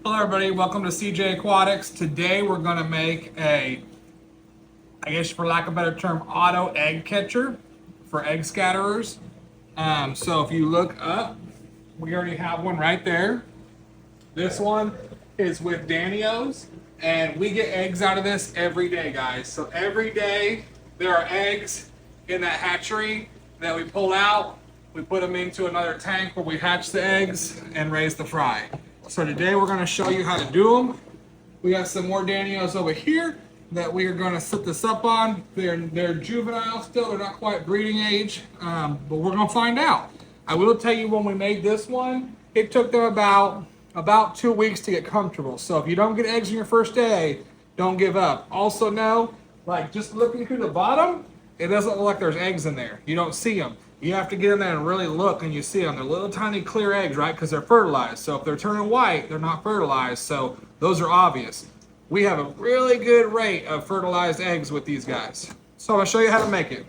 Hello everybody, welcome to CJ Aquatics. Today we're going to make a, I guess for lack of a better term, auto egg catcher for egg scatterers. So if you look up, we already have one right there. This one is with Danio's, and we get eggs out of this every day, guys. So every day there are eggs in that hatchery that we pull out, we put them into another tank where we hatch the eggs and raise the fry. So today we're going to show you how to do them. We got some more Danios over here that we are going to set this up on. They're juvenile still, they're not quite breeding age, but we're going to find out. I will tell you when we made this one, it took them about 2 weeks to get comfortable. So if you don't get eggs on your first day, don't give up. Also know, like just looking through the bottom, it doesn't look like there's eggs in there. You don't see them. You have to get in there and really look, and you see them. They're little tiny clear eggs, right? Because they're fertilized. So if they're turning white, they're not fertilized. So those are obvious. We have a really good rate of fertilized eggs with these guys. So I'll show you how to make it.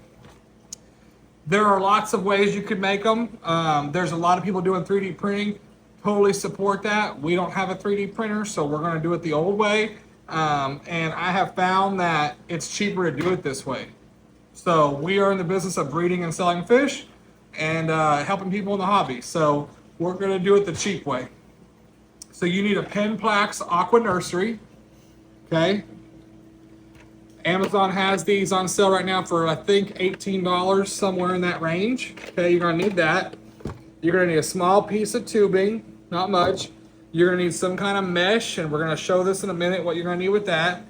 There are lots of ways you could make them. There's a lot of people doing 3D printing. Totally support that. We don't have a 3D printer, so we're going to do it the old way. And I have found that it's cheaper to do it this way. So we are in the business of breeding and selling fish and helping people in the hobby. So we're going to do it the cheap way. So you need a Penn-Plax Aqua Nursery. Okay. Amazon has these on sale right now for, I think, $18, somewhere in that range. Okay, you're going to need that. You're going to need a small piece of tubing, not much. You're going to need some kind of mesh, and we're going to show this in a minute what you're going to need with that.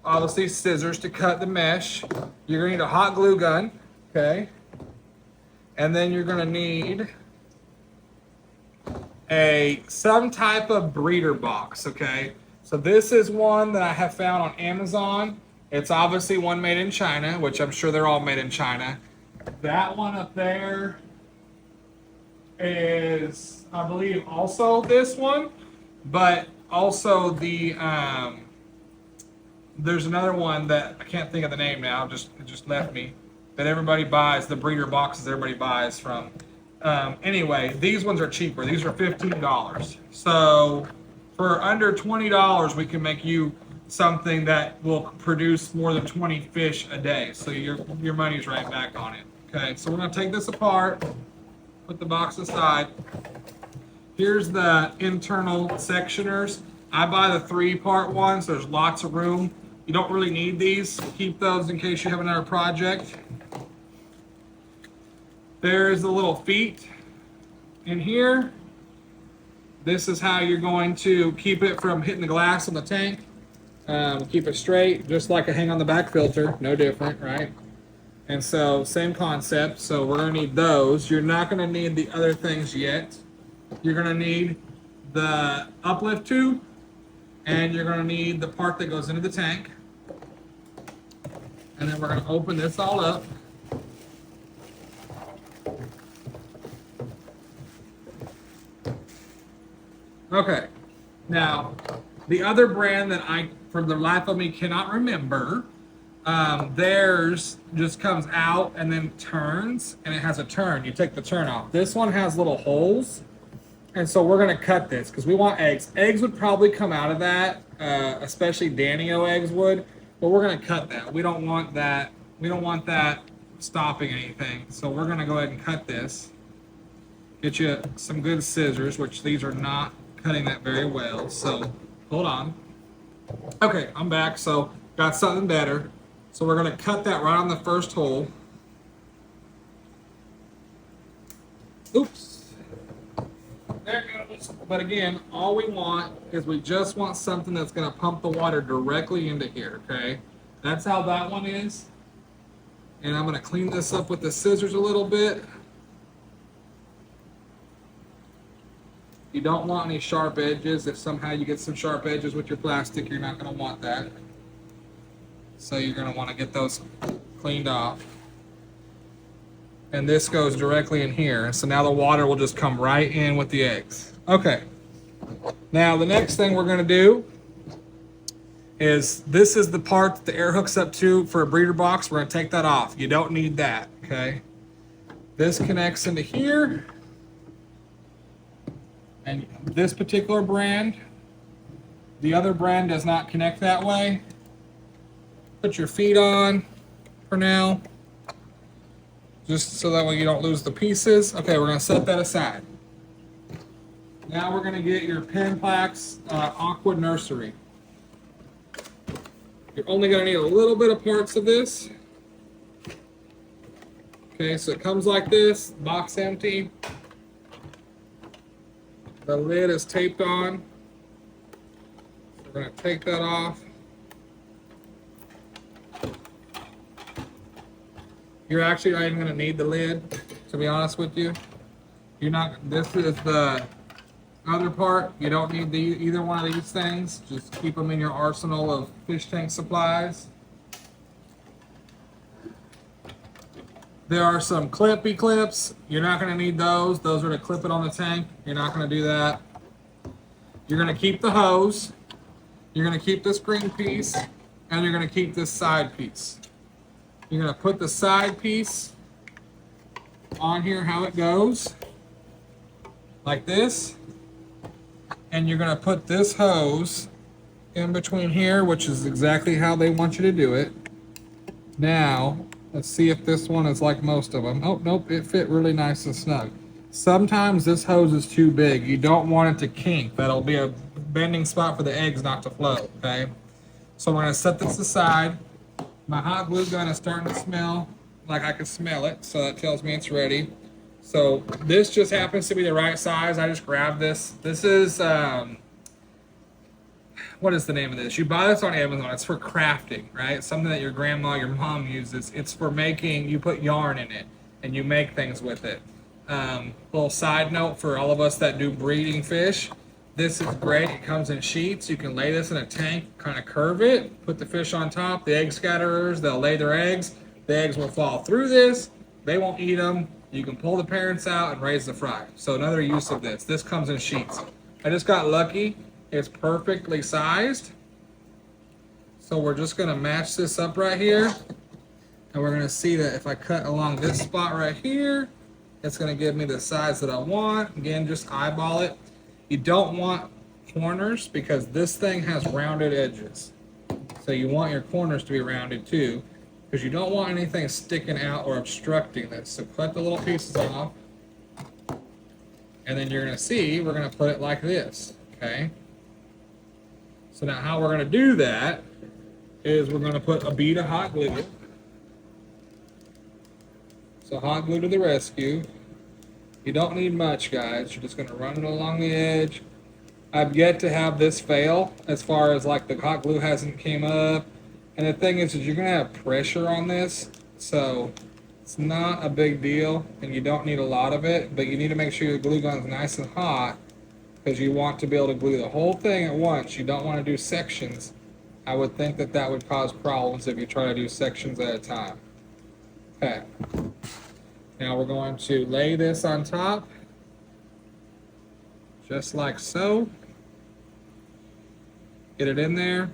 Obviously scissors to cut the mesh. You're gonna need a hot glue gun, okay? And then you're gonna need some type of breeder box, okay? So this is one that I have found on Amazon. It's obviously one made in China, which I'm sure they're all made in China. That one up there is, I believe, also this one, but also the there's another one that I can't think of the name now, it just left me, that everybody buys, the breeder boxes everybody buys from. Anyway, these ones are cheaper. These are $15. So for under $20, we can make you something that will produce more than 20 fish a day. So your money's right back on it. Okay, so we're gonna take this apart, put the box aside. Here's the internal sectioners. I buy the 3-part ones, so there's lots of room. You don't really need these. Keep those in case you have another project. There's the little feet in here. This is how you're going to keep it from hitting the glass on the tank. Keep it straight, just like a hang on the back filter, no different, right? And so same concept, so we're gonna need those. You're not gonna need the other things yet. You're gonna need the uplift tube, and you're gonna need the part that goes into the tank. And then we're gonna open this all up. Okay, now the other brand that I, for the life of me, cannot remember, theirs just comes out and then turns, and it has a turn. You take the turn off. This one has little holes. And so we're going to cut this because we want eggs. Eggs would probably come out of that, especially Danio eggs would, but we're going to cut that. We don't want that. We don't want that stopping anything. So we're going to go ahead and cut this. Get you some good scissors, which these are not cutting that very well. So hold on. Okay, I'm back. So got something better. So we're going to cut that right on the first hole. Oops. There it goes. But again, all we want is we just want something that's going to pump the water directly into here, okay? That's how that one is. And I'm going to clean this up with the scissors a little bit. You don't want any sharp edges. If somehow you get some sharp edges with your plastic, you're not going to want that. So you're going to want to get those cleaned off. And this goes directly in here. So now the water will just come right in with the eggs. Okay. Now the next thing we're going to do is, this is the part that the air hooks up to for a breeder box. We're going to take that off. You don't need that, okay? This connects into here. And this particular brand, the other brand does not connect that way. Put your feet on for now, just so that way you don't lose the pieces. Okay, we're gonna set that aside. Now we're gonna get your Penplax Aqua Nursery. You're only gonna need a little bit of parts of this. Okay, so it comes like this, box empty. The lid is taped on. So we're gonna take that off. You're actually not even gonna need the lid, to be honest with you. You're not, this is the other part. You don't need either one of these things. Just keep them in your arsenal of fish tank supplies. There are some clippy clips. You're not gonna need those. Those are to clip it on the tank. You're not gonna do that. You're gonna keep the hose. You're gonna keep this green piece, and you're gonna keep this side piece. You're gonna put the side piece on here how it goes, like this. And you're gonna put this hose in between here, which is exactly how they want you to do it. Now, let's see if this one is like most of them. Oh, nope, it fit really nice and snug. Sometimes this hose is too big. You don't want it to kink. That'll be a bending spot for the eggs not to float, okay? So we're gonna set this aside. My hot glue gun is starting to smell like I can smell it, so that tells me it's ready. So this just happens to be the right size. I just grabbed this. This is, what is the name of this? You buy this on Amazon. It's for crafting, right? Something that your grandma, your mom uses. It's for making, you put yarn in it and you make things with it. Little side note for all of us that do breeding fish. This is great. It comes in sheets. You can lay this in a tank, kind of curve it, put the fish on top. The egg scatterers, they'll lay their eggs. The eggs will fall through this. They won't eat them. You can pull the parents out and raise the fry. So another use of this. This comes in sheets. I just got lucky. It's perfectly sized. So we're just gonna match this up right here. And we're gonna see that if I cut along this spot right here, it's gonna give me the size that I want. Again, just eyeball it. You don't want corners because this thing has rounded edges. So you want your corners to be rounded too, because you don't want anything sticking out or obstructing this. So cut the little pieces off. And then you're gonna see, we're gonna put it like this, okay? So now how we're gonna do that is we're gonna put a bead of hot glue. So hot glue to the rescue. You don't need much, guys. You're just gonna run it along the edge. I've yet to have this fail as far as like the hot glue hasn't came up. And the thing is you're gonna have pressure on this. So it's not a big deal and you don't need a lot of it, but you need to make sure your glue gun's nice and hot because you want to be able to glue the whole thing at once. You don't want to do sections. I would think that that would cause problems if you try to do sections at a time. Okay. Now we're going to lay this on top, just like so. Get it in there.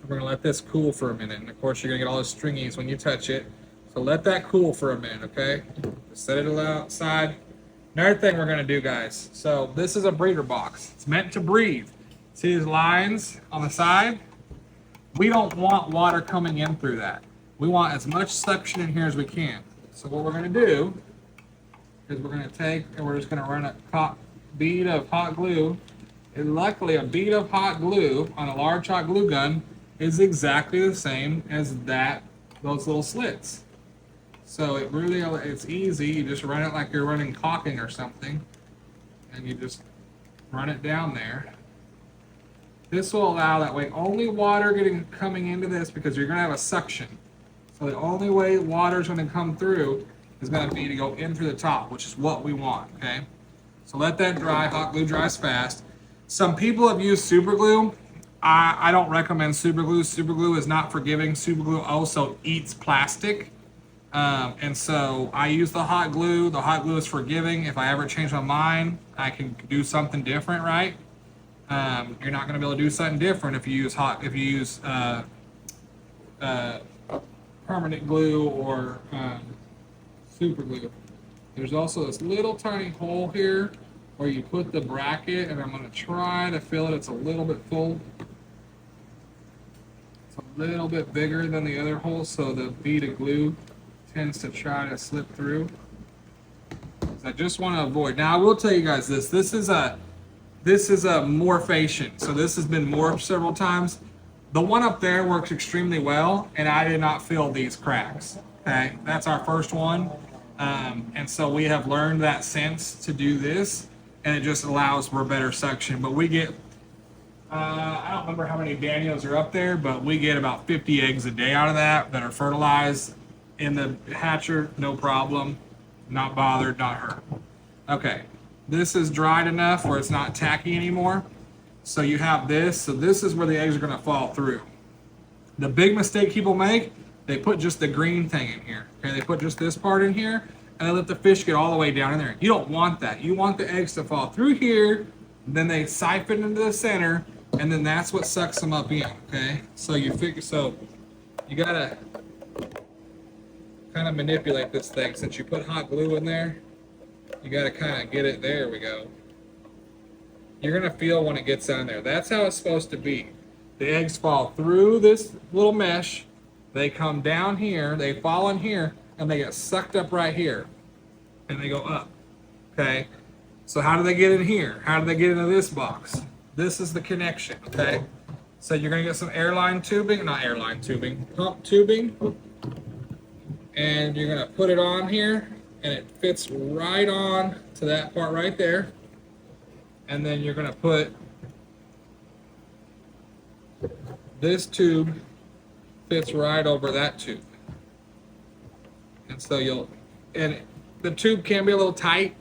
We're gonna let this cool for a minute. And of course, you're gonna get all the stringies when you touch it. So let that cool for a minute, okay? Just set it outside. Another thing we're gonna do, guys. So this is a breeder box. It's meant to breathe. See these lines on the side? We don't want water coming in through that. We want as much suction in here as we can. So what we're gonna do is we're gonna take and we're just gonna run a bead of hot glue. And luckily a bead of hot glue on a large hot glue gun is exactly the same as those little slits. So it's easy. You just run it like you're running caulking or something. And you just run it down there. This will allow that way only water coming into this because you're gonna have a suction. So the only way water is going to come through is going to be to go in through the top, which is what we want, okay? So let that dry. Hot glue dries fast. Some people have used super glue. I don't recommend super glue. Super glue is not forgiving. Super glue also eats plastic. And so I use the hot glue. The hot glue is forgiving. If I ever change my mind, I can do something different, right? You're not going to be able to do something different if you use permanent glue or super glue. There's also this little tiny hole here where you put the bracket, and I'm going to try to fill it. It's a little bit full. It's a little bit bigger than the other hole, so the bead of glue tends to try to slip through. So I just want to avoid. Now I will tell you guys this. This is a morphation. So this has been morphed several times. The one up there works extremely well, and I did not feel these cracks. Okay, that's our first one. And so we have learned that since to do this, and it just allows for better suction. But we get, I don't remember how many Danios are up there, but we get about 50 eggs a day out of that are fertilized in the hatcher, no problem. Not bothered, not hurt. Okay, this is dried enough where it's not tacky anymore. So you have this. So this is where the eggs are going to fall through. The big mistake people make, they put just the green thing in here. Okay, they put just this part in here, and they let the fish get all the way down in there. You don't want that. You want the eggs to fall through here, then they siphon into the center, and then that's what sucks them up in. Okay, so you gotta kind of manipulate this thing. Since you put hot glue in there, you gotta kind of get it. There we go. You're gonna feel when it gets on there. That's how it's supposed to be. The eggs fall through this little mesh, they come down here, they fall in here, and they get sucked up right here, and they go up. Okay, so how do they get in here? How do they get into this box? This is the connection. Okay, so you're gonna get some pump tubing, and you're gonna put it on here, and it fits right on to that part right there. And then you're going to put this tube fits right over that tube. And so the tube can be a little tight.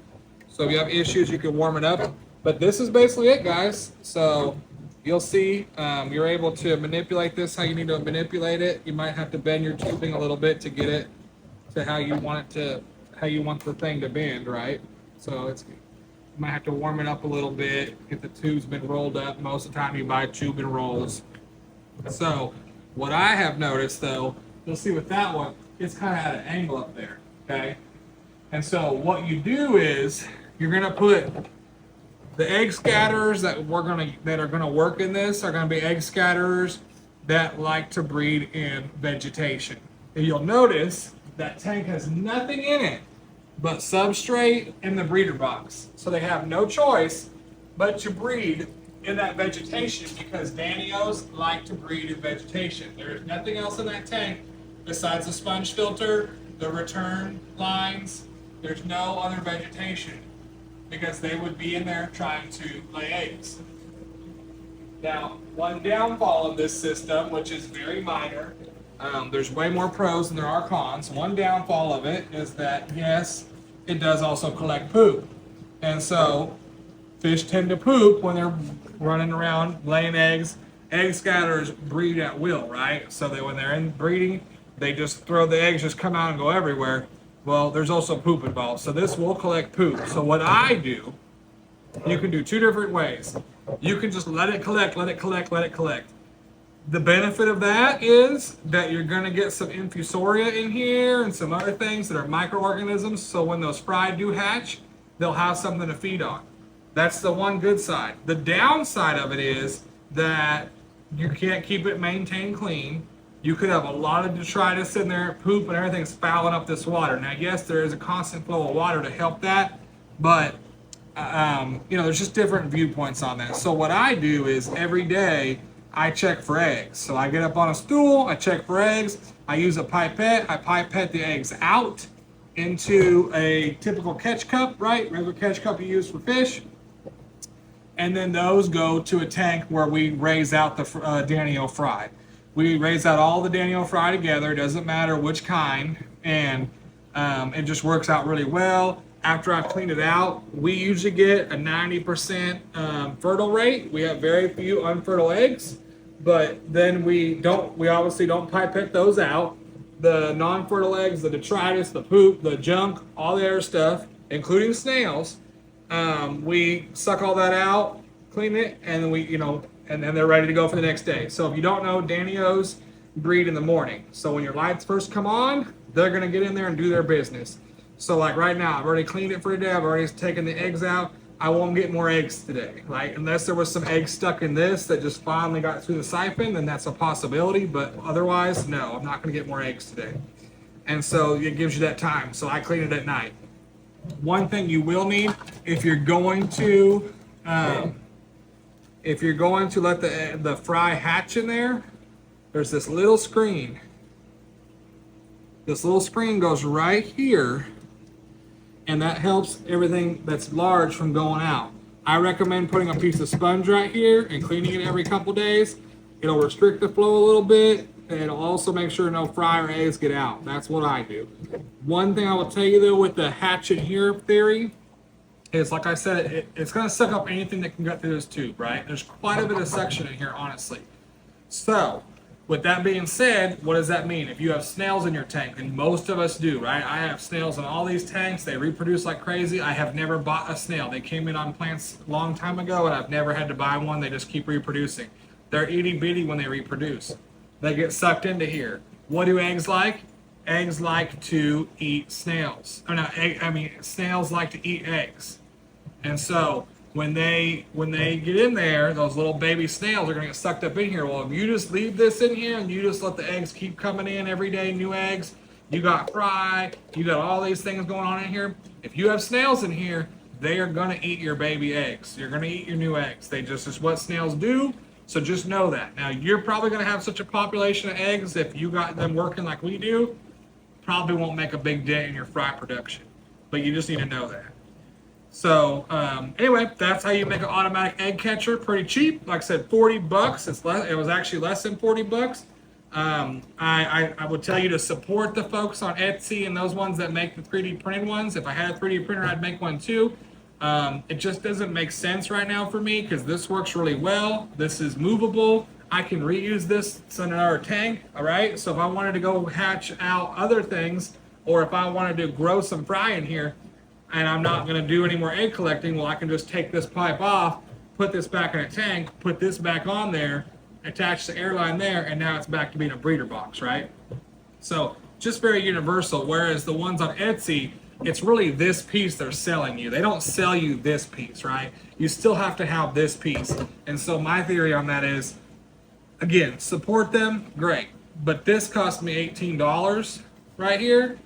So if you have issues, you can warm it up. But this is basically it, guys. So you'll see you're able to manipulate this how you need to manipulate it. You might have to bend your tubing a little bit to get it to how you want the thing to bend, right? So you might have to warm it up a little bit, get the tubes been rolled up. Most of the time you buy tube and rolls. So what I have noticed though, you'll see with that one, it's kind of at an angle up there, okay? And so what you do is you're gonna put the egg scatterers that are gonna work in this are gonna be egg scatterers that like to breed in vegetation. And you'll notice that tank has nothing in it but substrate in the breeder box. So they have no choice but to breed in that vegetation because Danios like to breed in vegetation. There is nothing else in that tank besides the sponge filter, the return lines. There's no other vegetation because they would be in there trying to lay eggs. Now, one downfall of this system, which is very minor, there's way more pros than there are cons. One downfall of it is that, yes, it does also collect poop. And so fish tend to poop when they're running around laying eggs. Egg scatterers breed at will, right? So when they're in breeding, they just throw the eggs, just come out and go everywhere. Well, there's also poop involved. So this will collect poop. So what I do, you can do two different ways. You can just let it collect. The benefit of that is that you're going to get some infusoria in here and some other things that are microorganisms. So when those fry do hatch, they'll have something to feed on. That's the one good side. The downside of it is that you can't keep it maintained clean. You could have a lot of detritus in there, poop and everything's fouling up this water. Now, yes, there is a constant flow of water to help that, but there's just different viewpoints on that. So what I do is every day I check for eggs. So I get up on a stool, I check for eggs, I use a pipette, I pipette the eggs out into a typical catch cup, right? Regular catch cup you use for fish. And then those go to a tank where we raise out the Danio fry. We raise out all the Danio fry together, doesn't matter which kind, and it just works out really well. After I've cleaned it out, we usually get a 90% fertile rate. We have very few unfertile eggs, but then we obviously don't pipette those out. The non-fertile eggs, the detritus, the poop, the junk, all the other stuff, including snails, we suck all that out, clean it, and then and then they're ready to go for the next day. So if you don't know, Danios breed in the morning. So when your lights first come on, they're gonna get in there and do their business. So like right now, I've already cleaned it for today. I've already taken the eggs out. I won't get more eggs today, right? Unless there was some eggs stuck in this that just finally got through the siphon, then that's a possibility. But otherwise, no, I'm not going to get more eggs today. And so it gives you that time. So I clean it at night. One thing you will need if you're going to let the fry hatch in there, there's this little screen. This little screen goes right here, and that helps everything that's large from going out. I recommend putting a piece of sponge right here and cleaning it every couple days. It'll restrict the flow a little bit, and it'll also make sure no fry or eggs get out. That's what I do. One thing I will tell you though with the hatch in here theory is, like I said, it's going to suck up anything that can get through this tube, right? There's quite a bit of suction in here, honestly. So, with that being said, what does that mean? If you have snails in your tank, and most of us do, right? I have snails in all these tanks. They reproduce like crazy. I have never bought a snail. They came in on plants a long time ago, and I've never had to buy one. They just keep reproducing. They're itty bitty when they reproduce. They get sucked into here. What do eggs like? Eggs like to eat snails. Snails like to eat eggs. And so when they get in there, those little baby snails are going to get sucked up in here. Well, if you just leave this in here and you just let the eggs keep coming in every day, new eggs, you got fry, you got all these things going on in here. If you have snails in here, they are going to eat your baby eggs. You're going to eat your new eggs. Is what snails do. So just know that. Now, you're probably going to have such a population of eggs, if you got them working like we do, probably won't make a big dent in your fry production. But you just need to know that. So anyway, that's how you make an automatic egg catcher. Pretty cheap. Like I said, $40. It was actually less than $40. I would tell you to support the folks on Etsy and those ones that make the 3D printed ones. If I had a 3D printer, I'd make one too. It just doesn't make sense right now for me because this works really well. This is movable. I can reuse this in another tank. All right. So if I wanted to go hatch out other things, or if I wanted to grow some fry in here, and I'm not going to do any more egg collecting, well, I can just take this pipe off, put this back in a tank, put this back on there, attach the airline there, and now it's back to being a breeder box, right? So just very universal, whereas the ones on Etsy, it's really this piece they're selling you. They don't sell you this piece, right? You still have to have this piece. And so my theory on that is, again, support them, great. But this cost me $18 right here.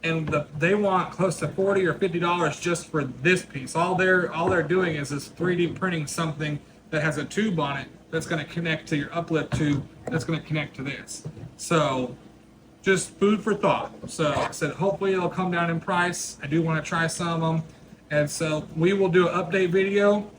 And they want close to $40 or $50 just for this piece. All they're doing is 3D printing something that has a tube on it that's going to connect to your uplift tube that's going to connect to this. So just food for thought. So I said hopefully it'll come down in price. I do want to try some of them. And so we will do an update video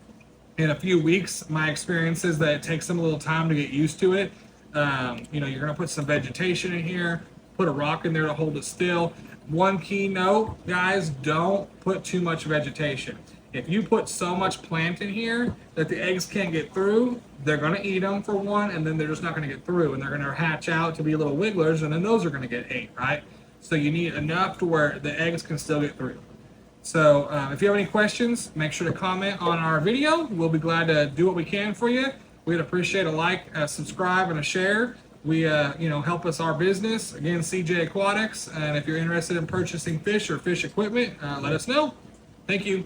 in a few weeks. My experience is that it takes them a little time to get used to it. You're going to put some vegetation in here, put a rock in there to hold it still. One key note, guys, don't put too much vegetation. If you put so much plant in here that the eggs can't get through, they're going to eat them for one, and then they're just not going to get through, and they're going to hatch out to be little wigglers, and then those are going to get ate, right? So you need enough to where the eggs can still get through. So if you have any questions, make sure to comment on our video. We'll be glad to do what we can for you. We'd appreciate a like, a subscribe, and a share. We, help us our business. Again, CJ Aquatics. And if you're interested in purchasing fish or fish equipment, let us know. Thank you.